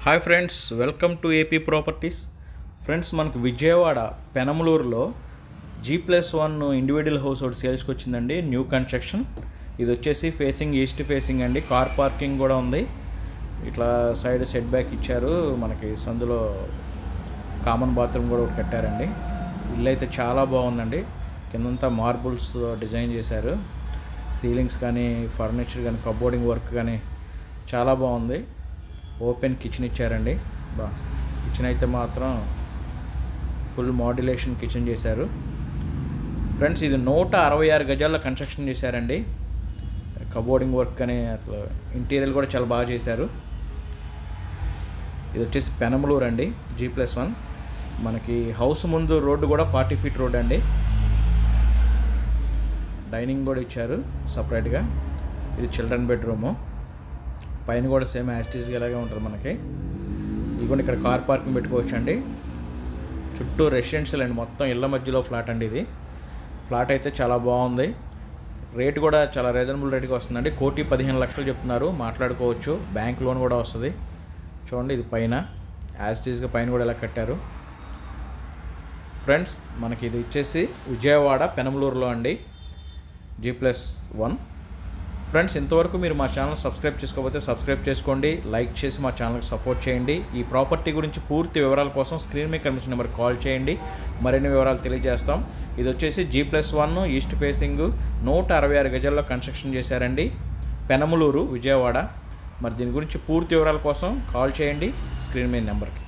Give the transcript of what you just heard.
Hi friends, welcome to AP properties. Friends, మనకు Vijayawada పెనమలూరులో G+1 individual house ఒకటి సేల్స్కి వచ్చిందండి. New construction. ఇది వచ్చేసి ఫేసింగ్ ఈస్ట్ ఫేసింగ్ అండి. కార్ పార్కింగ్ కూడా ఉంది. ఇట్లా సైడ్ సెట్ బ్యాక్ ఇచ్చారు. మనకి సందులో కామన్ బాత్రూమ్ కూడా ఒకటి కట్టారండి. ఇల్లు అయితే చాలా బాగుందండి. కిందంతా మార్బుల్స్ డిజైన్ చేశారు. సీలింగ్స్ కానీ, ఫర్నిచర్ కానీ, కబోర్డింగ్ వర్క్ కానీ చాలా బాగుంది. ఓపెన్ కిచెన్ ఇచ్చారండి. కిచెన్ అయితే మాత్రం ఫుల్ మాడ్యులేషన్ కిచెన్ చేశారు. ఫ్రెండ్స్, ఇది 166 గజాల్లో కన్స్ట్రక్షన్ చేశారండి. కబోర్డింగ్ వర్క్ అని అసలు ఇంటీరియర్ కూడా చాలా బాగా చేశారు. ఇది వచ్చేసి పెనమలూరు అండి. G+1 మనకి హౌస్ ముందు రోడ్డు కూడా 40 ఫీట్ రోడ్ అండి. డైనింగ్ కూడా ఇచ్చారు సపరేట్గా. ఇది చిల్డ్రన్ బెడ్రూము. పైన కూడా సేమ్ యాస్టీస్గా ఇలాగే ఉంటుంది మనకి. ఇది కూడా ఇక్కడ కార్ పార్కింగ్ పెట్టుకోవచ్చు అండి. చుట్టూ రెసిడెన్షియల్ అండి. మొత్తం ఇళ్ళ మధ్యలో ఫ్లాట్ అండి. ఇది ఫ్లాట్ అయితే చాలా బాగుంది. రేట్ కూడా చాలా రీజనబుల్ రేట్కి వస్తుందండి. 1,15,00,000 చెప్తున్నారు. మాట్లాడుకోవచ్చు. బ్యాంక్ లోన్ కూడా వస్తుంది. చూడండి, ఇది పైన యాస్టీస్గా పైన కూడా ఇలా కట్టారు. ఫ్రెండ్స్, మనకి ఇది వచ్చేసి విజయవాడ పెనమలూరులో అండి. G+1. ఫ్రెండ్స్, ఇంతవరకు మీరు మా ఛానల్ సబ్స్క్రైబ్ చేసుకోకపోతే సబ్స్క్రైబ్ చేసుకోండి. లైక్ చేసి మా ఛానల్కి సపోర్ట్ చేయండి. ఈ ప్రాపర్టీ గురించి పూర్తి వివరాల కోసం స్క్రీన్ మీద కనిపించిన నెంబర్కి కాల్ చేయండి. మరిన్ని వివరాలు తెలియజేస్తాం. ఇది వచ్చేసి G+1 ఈస్ట్ ఫేసింగ్ 166 గజాల్లో కన్స్ట్రక్షన్ చేశారండి. పెనమలూరు, విజయవాడ. మరి దీని గురించి పూర్తి వివరాల కోసం కాల్ చేయండి స్క్రీన్ మీద నెంబర్కి.